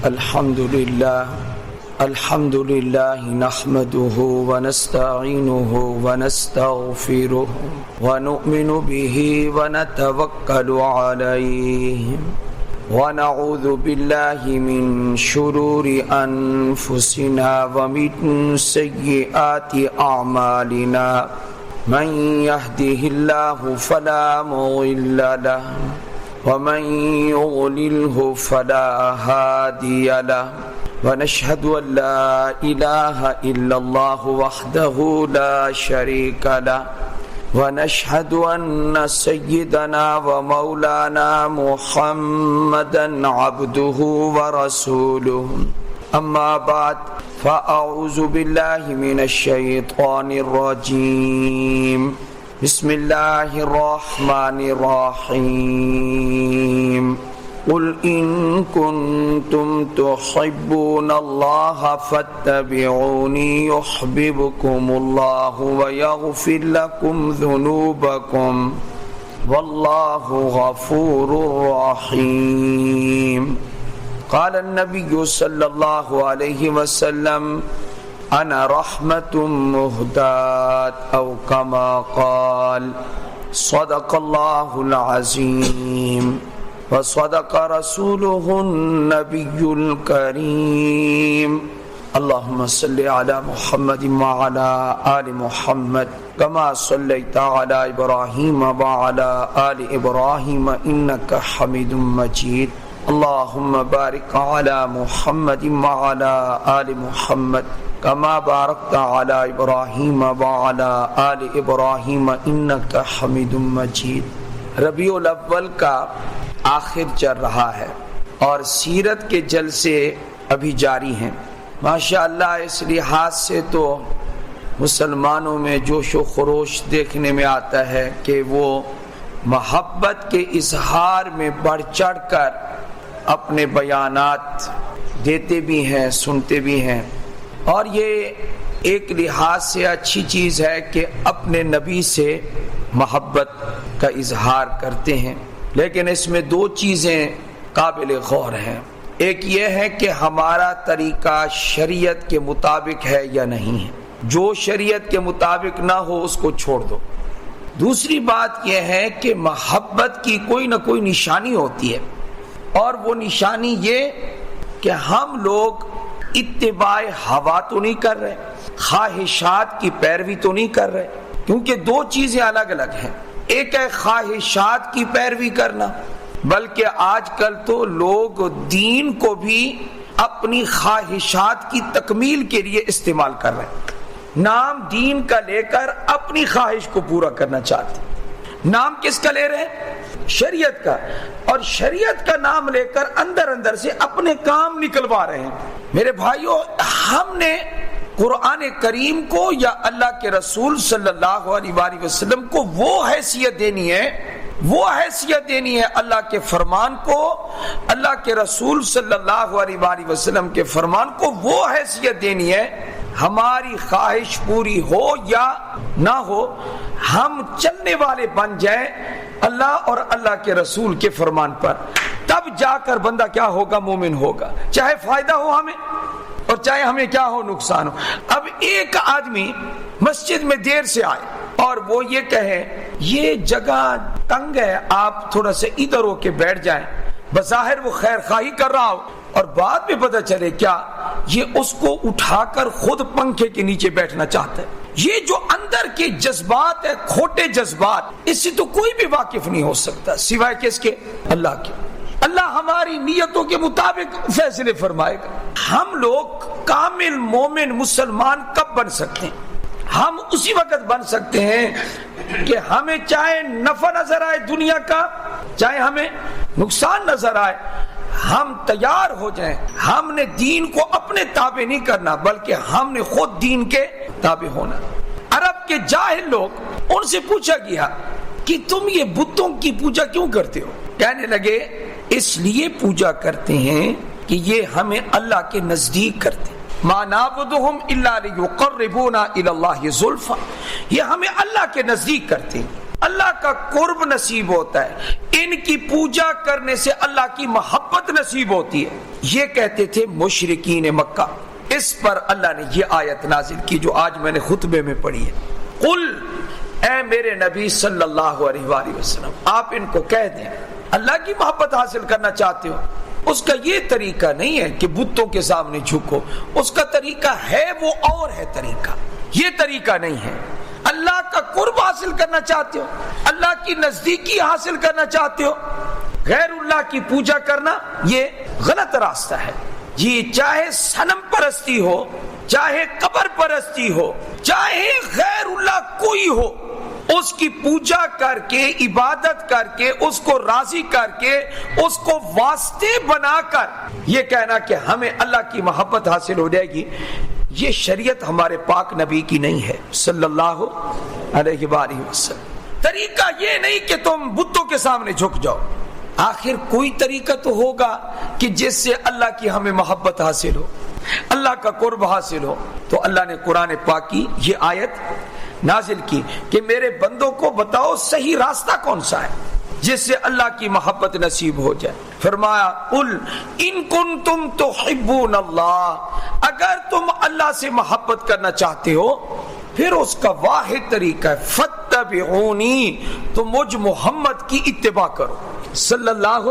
الحمد لله نحمده ونستعينه ونستغفره ونؤمن به ونتوكل عليه ونعوذ بالله من شرور أنفسنا ومن سيئات أعمالنا من يهده الله فلا مضل له ومن يضلله فلا هادي له ونشهد أن لا إله إلا الله وحده لا شريك له ونشهد أن سيدنا ومولانا محمدا عبده ورسوله أما بعد فأعوذ بالله من الشيطان الرجيم بسم الله الرحمن الرحيم قل إن كنتم تحبون الله فاتبعوني يحببكم الله ويغفر لكم ذنوبكم والله غفور رحيم قال النبي صلى الله عليه وسلم أنا رحمة مهداة أو كما قال صدق الله العظيم وصدق رسوله النبي الكريم اللهم صل على محمد وعلى آل محمد كما صليت على إبراهيم وعلى آل إبراهيم إنك حميد مجيد اللهم بارك على محمد وعلى آل محمد كما باركت على إبراهيم وعلى آل إبراهيم إنك حميد مجيد ربیع الاول کا آخر چل رہا ہے اور سیرت کے جلسے ابھی جاری ہیں. ماشاءاللہ اس لحاظ سے تو مسلمانوں میں جوش و خروش دیکھنے میں آتا ہے کہ وہ محبت کے اظہار میں بڑھ چڑھ کر اپنے بیانات دیتے بھی ہیں، سنتے بھی ہیں، اور یہ ایک لحاظ سے اچھی چیز ہے کہ اپنے نبی سے محبت کا اظہار کرتے ہیں. لیکن اس میں دو چیزیں قابل غور ہیں. ایک یہ ہے کہ ہمارا طریقہ شریعت کے مطابق ہے یا نہیں ہے. جو شریعت کے مطابق نہ ہو اس کو چھوڑ دو. دوسری بات یہ ہے کہ محبت کی کوئی نہ کوئی نشانی ہوتی ہے، اور وہ نشانی یہ کہ ہم لوگ اتباع ہوا تو نہیں کر رہے، خواہشات کی پیروی تو نہیں کر رہے، کیونکہ دو چیزیں الگ الگ ہیں. ایک ہے خواہشات کی پیروی کرنا، بلکہ آج کل تو لوگ دین کو بھی اپنی خواہشات کی تکمیل کے لیے استعمال کر رہے ہیں. نام دین کا لے کر اپنی خواہش کو پورا کرنا چاہتے ہیں. نام کس کا لے رہے ہیں؟ شریعت کا. اور شریعت کا نام لے کر اندر اندر سے اپنے کام نکلوا رہے ہیں. میرے بھائیوں، ہم نے قرآن کریم کو یا اللہ کے رسول صلی اللہ علیہ وآلہ وسلم کو وہ حیثیت دینی ہے اللہ کے فرمان کو، اللہ کے رسول صلی اللہ علیہ وآلہ وسلم کے فرمان کو وہ حیثیت دینی ہے. ہماری خواہش پوری ہو یا نہ ہو، ہم چلنے والے بن جائیں اللہ اور اللہ کے رسول کے فرمان پر، تب جا کر بندہ کیا ہوگا؟ مومن ہوگا، چاہے فائدہ ہو ہمیں اور چاہے ہمیں کیا ہو، نقصان ہو. اب ایک آدمی مسجد میں دیر سے آئے اور وہ یہ کہے یہ جگہ تنگ ہے، آپ تھوڑا سا ادھر ہو کے بیٹھ جائیں، بظاہر وہ خیر خواہی کر رہا ہو اور بعد میں پتہ چلے کیا یہ اس کو اٹھا کر خود پنکھے کے نیچے بیٹھنا چاہتا ہے. یہ جو اندر کے جذبات ہے، کھوٹے جذبات، اس سے تو کوئی بھی واقف نہیں ہو سکتا سوائے کس کے؟ اللہ کے. اللہ ہماری نیتوں کے مطابق فیصلے فرمائے گا. ہم لوگ کامل مومن مسلمان کب بن سکتے ہیں؟ ہم اسی وقت بن سکتے ہیں کہ ہمیں چاہے نفع نظر آئے دنیا کا، چاہے ہمیں نقصان نظر آئے، ہم تیار ہو جائیں. ہم نے دین کو اپنے تابع نہیں کرنا، بلکہ ہم نے خود دین کے تابع ہونا. عرب کے جاہل لوگ، ان سے پوچھا گیا کہ تم یہ بتوں کی پوجا کیوں کرتے ہو؟ کہنے لگے اس لیے پوجا کرتے ہیں کہ یہ ہمیں اللہ کے نزدیک کرتے ہیں. ما نعبدهم الا ليقربونا الى الله زلفى، یہ ہمیں اللہ کے نزدیک کرتے ہیں. اللہ کا قرب نصیب ہوتا ہے، ان کی پوجا کرنے سے اللہ کی محبت نصیب ہوتی ہے، یہ کہتے تھے مشرکین مکہ۔ اس پر اللہ نے یہ آیت نازل کی جو آج میں نے خطبے میں پڑھی ہے، قل، اے میرے نبی صلی اللہ علیہ وآلہ وسلم، آپ ان کو کہہ دیں اللہ کی محبت حاصل کرنا چاہتے ہو، اس کا یہ طریقہ نہیں ہے کہ بتوں کے سامنے جھکو، اس کا طریقہ ہے وہ اور ہے طریقہ، یہ طریقہ نہیں ہے۔ اللہ کا قرب حاصل کرنا چاہتے ہو، اللہ کی نزدیکی حاصل کرنا چاہتے ہو، غیر اللہ کی پوجا کرنا یہ غلط راستہ ہے۔ یہ چاہے صنم پرستی ہو، چاہے قبر پرستی ہو، چاہے غیر اللہ کوئی ہو، اس کی پوجا کر کے، عبادت کر کے، اس کو راضی کر کے، اس کو واسطے بنا کر یہ کہنا کہ ہمیں اللہ کی محبت حاصل ہو جائے گی، یہ شریعت ہمارے پاک نبی کی نہیں ہے صلی اللہ علیہ وآلہ وسلم۔ طریقہ یہ نہیں کہ تم بتوں کے سامنے جھک جاؤ، آخر کوئی طریقہ تو ہوگا کہ جس سے اللہ کی ہمیں محبت حاصل ہو، اللہ کا قرب حاصل ہو۔ تو اللہ نے قرآن پاک کی یہ آیت نازل کی کہ میرے بندوں کو بتاؤ صحیح راستہ کون سا ہے جس سے اللہ کی محبت نصیب ہو جائے۔ فرمایا قل ان کنتم تحبون اللہ، اگر تم اللہ سے محبت کرنا چاہتے ہو پھر اس کا واحد طریقہ ہے فاتبعونی، تو مجھ محمد کی اتباع کرو صلی اللہ،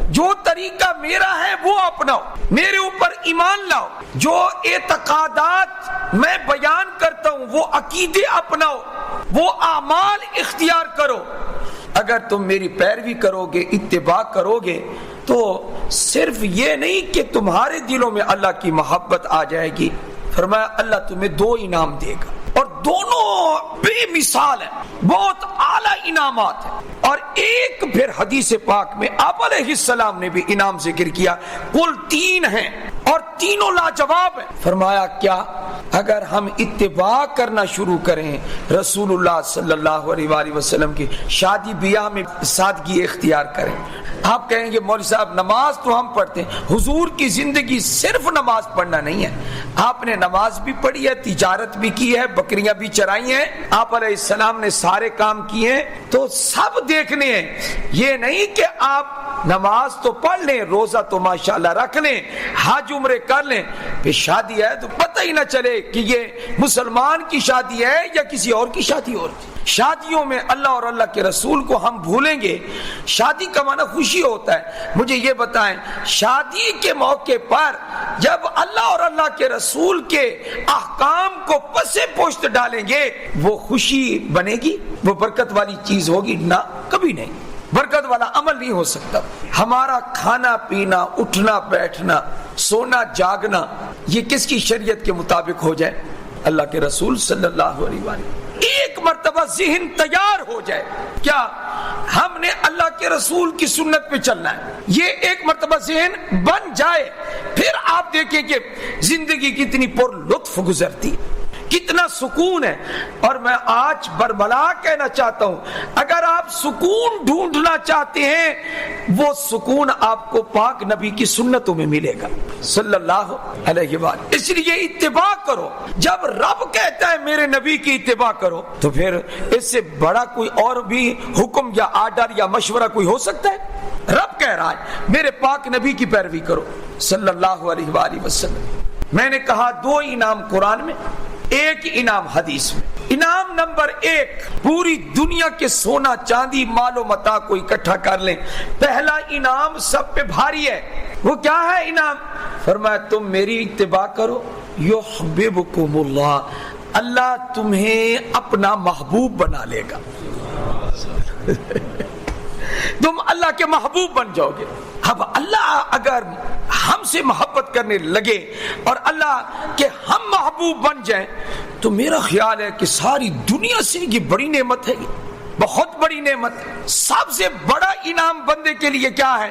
جو طریقہ میرا ہے وہ اپناؤ، میرے اوپر ایمان لاؤ، جو اعتقادات میں بیان کرتا ہوں وہ عقیدے اپناؤ، وہ اعمال اختیار کرو۔ اگر تم میری پیروی کرو گے، اتباع کرو گے، تو صرف یہ نہیں کہ تمہارے دلوں میں اللہ کی محبت آ جائے گی، فرمایا اللہ تمہیں دو انعام دے گا، اور دونوں بے مثال ہیں، بہت اعلیٰ انعامات ہیں۔ اور ایک پھر حدیث پاک میں آپ علیہ السلام نے بھی انعام ذکر کیا، کل 3 ہیں اور تینوں لاجواب ہیں۔ فرمایا کیا؟ اگر ہم اتباع کرنا شروع کریں رسول اللہ صلی اللہ علیہ وآلہ وسلم کی، شادی بیاہ میں سادگی اختیار کریں۔ آپ کہیں گے مولوی صاحب نماز تو ہم پڑھتے ہیں، حضور کی زندگی صرف نماز پڑھنا نہیں ہے، آپ نے نماز بھی پڑھی ہے، تجارت بھی کی ہے، بکریاں بھی چرائی ہیں، آپ علیہ السلام نے سارے کام کیے ہیں، تو سب دیکھنے ہیں۔ یہ نہیں کہ آپ نماز تو پڑھ لیں، روزہ تو ماشاءاللہ رکھ لیں، حج عمرے کر لیں، پھر شادی ہے تو پتہ ہی نہ چلے کہ یہ مسلمان کی شادی ہے یا کسی اور کی شادی اور کی۔ شادیوں میں اللہ اور اللہ کے رسول کو ہم بھولیں گے۔ شادی کا معنی خوشی ہوتا ہے۔ مجھے یہ بتائیں، شادی کے موقع پر جب اللہ اور اللہ کے رسول کے احکام کو پسے پشت ڈالیں گے وہ خوشی بنے گی؟ وہ برکت والی چیز ہوگی؟ نہ، کبھی نہیں، برکت والا عمل نہیں ہو سکتا۔ ہمارا کھانا پینا، اٹھنا بیٹھنا، سونا جاگنا، یہ کس کی شریعت کے مطابق ہو جائے؟ اللہ کے رسول صلی اللہ علیہ وآلہ۔ ایک مرتبہ ذہن تیار ہو جائے کیا ہم نے اللہ کے رسول کی سنت پہ چلنا ہے، یہ ایک مرتبہ ذہن بن جائے، پھر آپ دیکھیں کہ زندگی کتنی پر لطف گزرتی، کتنا سکون ہے۔ اور میں آج برملا کہنا چاہتا ہوں، اگر آپ سکون ڈھونڈنا چاہتے ہیں وہ سکون آپ کو پاک نبی کی سنتوں میں ملے گا صلی اللہ علیہ وآلہ۔ اس لیے اتباع کرو۔ جب رب کہتا ہے میرے نبی کی اتباع کرو تو پھر اس سے بڑا کوئی اور بھی حکم یا آرڈر یا مشورہ کوئی ہو سکتا ہے؟ رب کہہ رہا ہے میرے پاک نبی کی پیروی کرو صلی اللہ علیہ وآلہ وسلم۔ میں نے کہا 2 انعام قرآن میں، ایک انعام حدیث میں۔ انعام نمبر 1، پوری دنیا کے سونا چاندی مال و متاع کو اکٹھا کر لیں، پہلا انعام سب پہ بھاری ہے۔ وہ کیا ہے انعام؟ فرمایا تم میری اتباع کرو یحببکم اللہ، اللہ تمہیں اپنا محبوب بنا لے گا، تم اللہ کے محبوب بن جاؤ گے۔ اب اللہ اگر ہم سے محبت کرنے لگے اور اللہ کے ہم محبوب بن جائیں تو میرا خیال ہے کہ ساری دنیا سے یہ بڑی نعمت ہے، بہت بڑی نعمت۔ سب سے بڑا انعام بندے کے لیے کیا ہے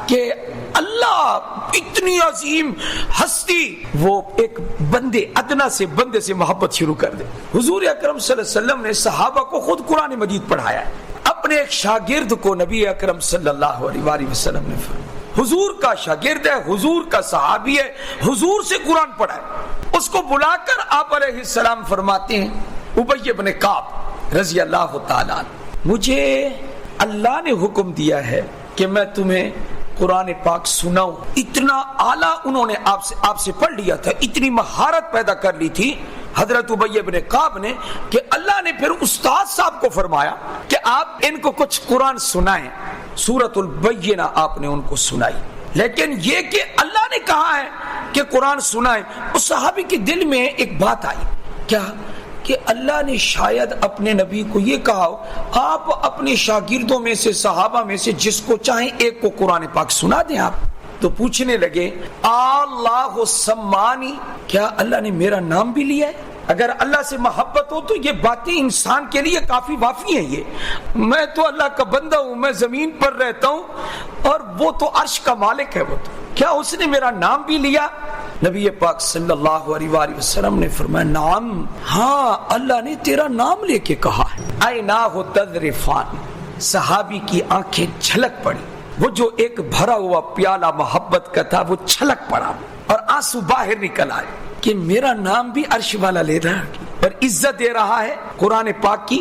کہ اللہ اتنی عظیم ہستی وہ ایک بندے ادنا سے بندے سے محبت شروع کر دے۔ حضور اکرم صلی اللہ علیہ وسلم نے صحابہ کو خود قرآن مجید پڑھایا ہے، اپنے ایک شاگرد کو نبی اکرم صلی اللہ علیہ وسلم نے فرمایا، حضور کا شاگرد ہے، حضور کا صحابی ہے، حضور سے قرآن پڑھا ہے۔ اس کو بلا کر آپ علیہ السلام فرماتے ہیں، ابی بن کعب رضی اللہ تعالیٰ عنہ، مجھے اللہ نے حکم دیا ہے کہ میں تمہیں قرآن پاک سناؤں. اتنا اعلیٰ انہوں نے آپ سے پڑھ لیا تھا, اتنی مہارت پیدا کر لی تھی حضرت ابی بن کعب نے کہ اللہ نے پھر استاد صاحب کو فرمایا کہ آپ ان کو کچھ قرآن سنائیں. سورۃ البینہ آپ نے ان کو سنائی. لیکن یہ کہ اللہ نے کہا ہے کہ قرآن سنائیں, اس صحابی کے دل میں ایک بات آئی, کیا کہ اللہ نے شاید اپنے نبی کو یہ کہا ہو آپ اپنے شاگردوں میں سے, صحابہ میں سے جس کو چاہیں ایک کو قرآن پاک سنا دیں آپ. تو پوچھنے لگے اللہ سمانی, کیا اللہ نے میرا نام بھی لیا ہے؟ اگر اللہ سے محبت ہو تو یہ باتیں انسان کے لیے کافی وافی ہیں. یہ میں تو اللہ کا بندہ ہوں, میں زمین پر رہتا ہوں اور وہ تو عرش کا مالک ہے, وہ تو کیا اس نے میرا نام بھی لیا؟ نبی پاک صلی اللہ علیہ وآلہ وسلم نے فرمایا نعم, ہاں اللہ نے تیرا نام لے کے کہا ہے. عیناہ تذرفان, صحابی کی آنکھیں جھلک پڑی, وہ جو ایک بھرا ہوا پیالہ محبت کا تھا وہ چھلک پڑا اور آنسو باہر نکل آئے کہ میرا نام بھی عرش والا لے رہا ہے اور عزت دے رہا ہے قرآن پاک کی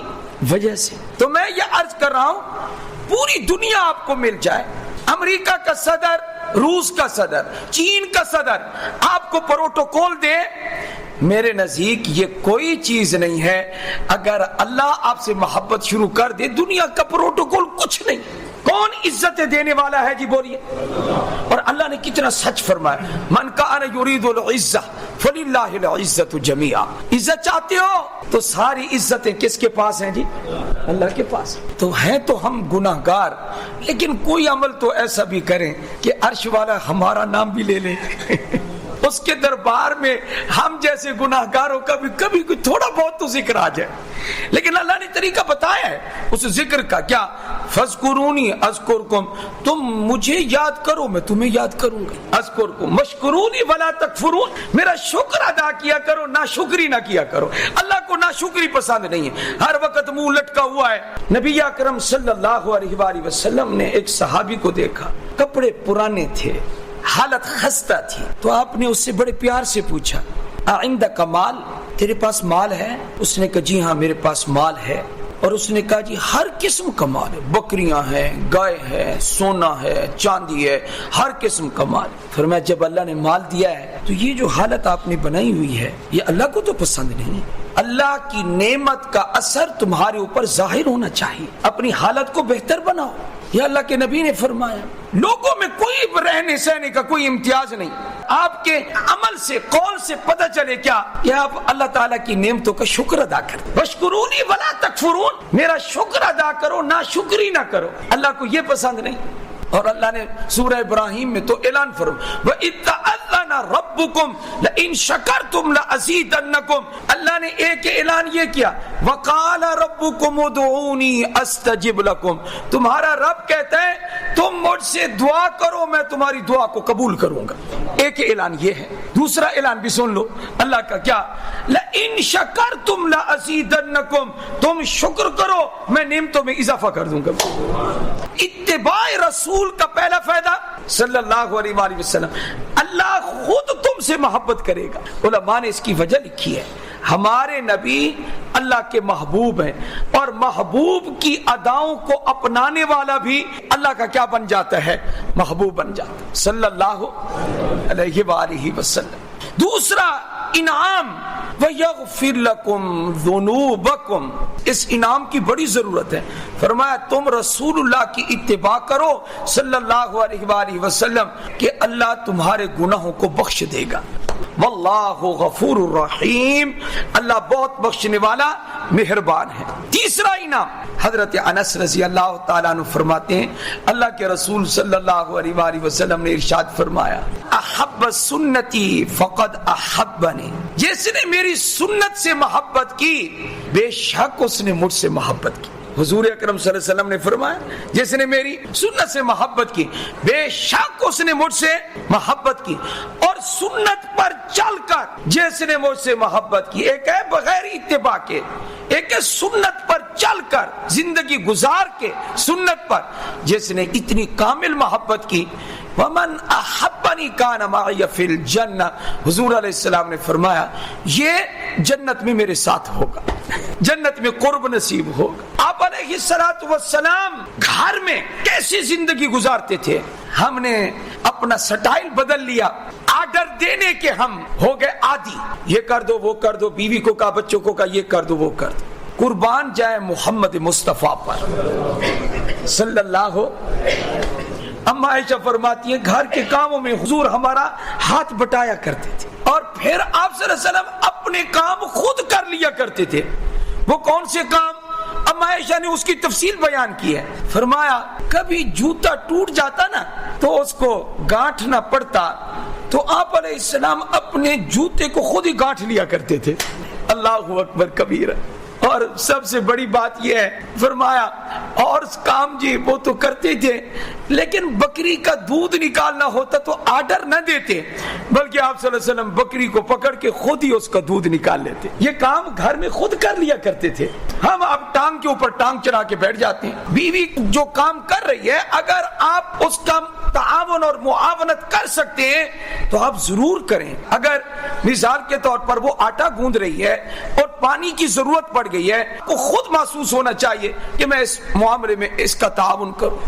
وجہ سے. تو میں یہ عرض کر رہا ہوں پوری دنیا آپ کو مل جائے, امریکہ کا صدر, روس کا صدر, چین کا صدر آپ کو پروٹوکول دے, میرے نزدیک یہ کوئی چیز نہیں ہے. اگر اللہ آپ سے محبت شروع کر دے دنیا کا پروٹوکول کچھ نہیں. کون عزت دینے والا ہے جی بولیے؟ اور اللہ نے کتنا سچ فرمایا, من کان یرید العزہ فللہ العزۃ جمیعا. عزت چاہتے ہو تو ساری عزتیں کس کے پاس ہیں جی؟ اللہ کے پاس. تو ہیں تو ہم گناہ گار, لیکن کوئی عمل تو ایسا بھی کریں کہ عرش والا ہمارا نام بھی لے لے. اس کے دربار میں ہم جیسے گناہ گاروں کا بھی کبھی کوئی تھوڑا بہت تو ذکر آ جائے. لیکن اللہ نے طریقہ بتایا ہے اس ذکر کا, کیا فذکرونی اذکرکم, تم مجھے یاد کرو میں تمہیں یاد کروں گا. اذکرکم مشکرونی ولا تکفرون, میرا شکر ادا کیا کرو ناشکری نہ کیا کرو. اللہ کو ناشکری پسند نہیں ہے, ہر وقت منہ لٹکا ہوا ہے. نبی اکرم صلی اللہ علیہ وآلہ وسلم نے ایک صحابی کو دیکھا, کپڑے پرانے تھے, حالت خستہ تھی, تو آپ نے اس سے بڑے پیار سے پوچھا عندک مال, تیرے پاس مال ہے؟ اس نے کہا جی ہاں میرے پاس مال ہے. اور اس نے کہا جی ہر قسم کا مال ہے, بکریاں ہیں, گائے ہے, سونا ہے, چاندی ہے, ہر قسم کا مال. فرمایا جب اللہ نے مال دیا ہے تو یہ جو حالت آپ نے بنائی ہوئی ہے یہ اللہ کو تو پسند نہیں. اللہ کی نعمت کا اثر تمہارے اوپر ظاہر ہونا چاہیے, اپنی حالت کو بہتر بناؤ. یہ اللہ کے نبی نے فرمایا. لوگوں میں کوئی رہنے سہنے کا کوئی امتیاز نہیں, آپ کے عمل سے, قول سے پتہ چلے کیا کہ آپ اللہ تعالیٰ کی نعمتوں کا شکر ادا کریں. وَاشْكُرُونِي وَلَا تَكْفُرُونَ, میرا شکر ادا کرو نا شکری نہ کرو. اللہ کو یہ پسند نہیں. اور اللہ نے سورہ ابراہیم میں تو اعلان فرمایا وَإِذْ تَأَذَّنَ رَبُّكُمْ لَإِن شَكَرْتُمْ لَأَزِيدَنَّكُمْ. اللہ نے ایک اعلان یہ کیا وَقَالَ رَبُّكُمُ ادْعُونِي أَسْتَجِبْ لَكُمْ, تمہارا رب کہتا ہے تم مجھ سے دعا کرو میں تمہاری دعا کو قبول کروں گا. ایک اعلان یہ ہے. دوسرا اعلان بھی سن لو اللہ کا, کیا لَإِن شَكَرْتُمْ لَأَزِيدَنَّكُمْ, تم شکر کرو میں نعمتوں میں اضافہ کر دوں گا. اتباع رسول کا پہلا فائدہ صلی اللہ علیہ وآلہ وسلم, اللہ خود تم سے محبت کرے گا. علماء نے اس کی وجہ لکھی ہے, ہمارے نبی اللہ کے محبوب ہیں اور محبوب کی اداؤں کو اپنانے والا بھی اللہ کا کیا بن جاتا ہے؟ محبوب بن جاتا ہے صلی اللہ علیہ وآلہ وسلم. دوسرا انعام وَيَغْفِرْ لَكُمْ ذُنُوبَكُمْ, اس انعام کی بڑی ضرورت ہے. فرمایا تم رسول اللہ کی اتباع کرو صلی اللہ علیہ وآلہ وسلم کہ اللہ تمہارے گناہوں کو بخش دے گا. واللہ غفور الرحیم, اللہ بہت بخشنے والا مہربان ہے. تیسرا انعام حضرت انس رضی اللہ تعالیٰ عنہ فرماتے ہیں اللہ کے رسول صلی اللہ علیہ وآلہ وسلم نے ارشاد فرمایا احب سنتی فقد احبنی, جس نے میری سنت سے محبت کی بے شک اس نے مجھ سے محبت کی. حضور اکرم صلی اللہ علیہ وسلم نے فرمایا جس نے میری سنت سے محبت کی بے شک اس نے مجھ سے محبت کی. اور سنت پر چل کر جس نے مجھ سے محبت کی, ایک ہے بغیر اتباع کے, ایک ہے سنت پر چل کر زندگی گزار کے سنت پر جس نے اتنی کامل محبت کی. ومن احبنی کان معی فی الجنہ, حضور علیہ السلام نے فرمایا یہ جنت میں میرے ساتھ ہوگا, جنت میں قرب نصیب ہوگا. آپ علیہ علیہ الصلوۃ والسلام گھر میں کیسی زندگی گزارتے تھے، ہم نے اپنا سٹائل بدل لیا، آرڈر دینے کے ہم ہو گئے عادی، یہ کر دو وہ کر دو، بیوی کو کہا بچوں کو کہا یہ کر دو وہ کر دو۔ قربان جائے محمد مصطفیٰ پر صلی اللہ۔ اما عائشہ فرماتی ہیں گھر کے کاموں میں حضور ہمارا ہاتھ بٹایا کرتے تھے، اور پھر آپ صلی اللہ علیہ وسلم اپنے کام خود کر لیا کرتے تھے۔ وہ کون سے کام؟ اما عائشہ نے اس کی تفصیل بیان کی ہے، فرمایا کبھی جوتا ٹوٹ جاتا نا تو اس کو گانٹھنا پڑتا، تو آپ علیہ السلام اپنے جوتے کو خود ہی گانٹھ لیا کرتے تھے۔ اللہ اکبر کبیرہ۔ اور سب سے بڑی بات یہ ہے، فرمایا اور کام جی وہ تو کرتے تھے، لیکن بکری کا دودھ نکالنا ہوتا تو آرڈر نہ دیتے، بلکہ آپ صلی اللہ علیہ وسلم بکری کو پکڑ کے خود ہی اس کا دودھ نکال لیتے۔ یہ کام گھر میں خود کر لیا کرتے تھے۔ ہم اب ٹانگ کے اوپر ٹانگ چڑھا کے بیٹھ جاتے ہیں۔ بیوی جو کام کر رہی ہے، اگر آپ اس کا تعاون اور معاونت کر سکتے ہیں تو آپ ضرور کریں۔ اگر مثال کے طور پر وہ آٹا گوندھ رہی ہے اور پانی کی ضرورت پڑ گئی ہے، کو خود محسوس ہونا چاہیے کہ میں اس معاملے میں اس کا تعاون کروں۔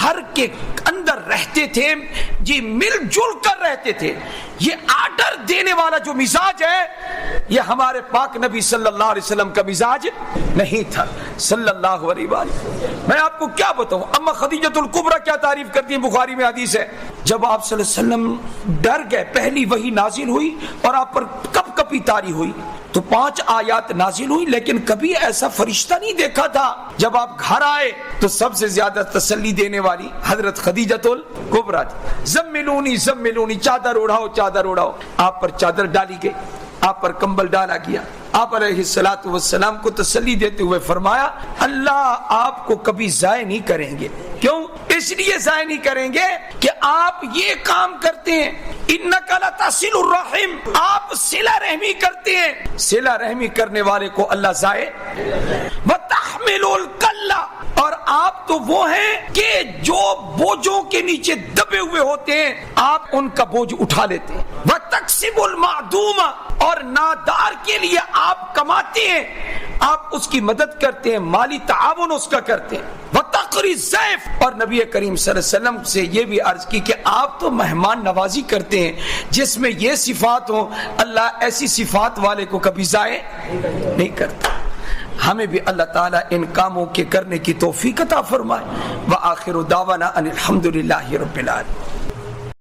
ہر کے اندر رہتے تھے جی، مل جل کر رہتے تھے۔ یہ آرڈر دینے والا جو مزاج ہے، یہ ہمارے پاک نبی صلی اللہ علیہ وسلم کا مزاج نہیں تھا صلی اللہ علیہ وسلم۔ میں آپ کو کیا بتاؤں، اما خدیجۃ الکبریٰ کیا تعریف کرتی ہیں، بخاری میں حدیث ہے، جب آپ صلی اللہ علیہ وسلم ڈر گئے، پہلی وحی نازل ہوئی اور آپ پر کپ کپی طاری ہوئی تو 5 آیات نازل ہوئی، لیکن کبھی ایسا فرشتہ نہیں دیکھا تھا۔ جب آپ گھر آئے تو سب سے زیادہ تسلی دینے والی حضرت خدیجۃ الکبریٰ تھی۔ زملونی زملونی، چادر اڑاؤ چادر اڑاؤ۔ آپ پر چادر ڈالی گئی، آپ پر کمبل ڈالا گیا۔ آپ علیہ الصلوۃ والسلام کو تسلی دیتے ہوئے فرمایا اللہ آپ کو کبھی ضائع نہیں کریں گے۔ کیوں؟ اس لیے ضائع نہیں کریں گے کہ آپ یہ کام کرتے ہیں، انک لتصل الرحم، آپ صلہ رحمی کرتے ہیں، صلہ رحمی کرنے والے کو اللہ ضائع وتحمل الکل، اور آپ تو وہ ہیں کہ جو بوجھوں کے نیچے دبے ہوئے ہوتے ہیں آپ ان کا بوجھ اٹھا لیتے ہیں، وتکسب المعدوم، اور نادار کے لیے آپ کماتے ہیں، آپ اس کی مدد کرتے ہیں، مالی تعاون اس کا کرتے ہیں، وتقری الضیف، اور نبی کریم صلی اللہ علیہ وسلم سے یہ بھی عرض کی کہ آپ تو مہمان نوازی کرتے ہیں، جس میں یہ صفات ہوں اللہ ایسی صفات والے کو کبھی ضائع نہیں کرتا۔ ہمیں بھی اللہ تعالیٰ ان کاموں کے کرنے کی توفیق عطا فرمائے۔ وآخر دعوانا ان الحمدللہ رب العالمین۔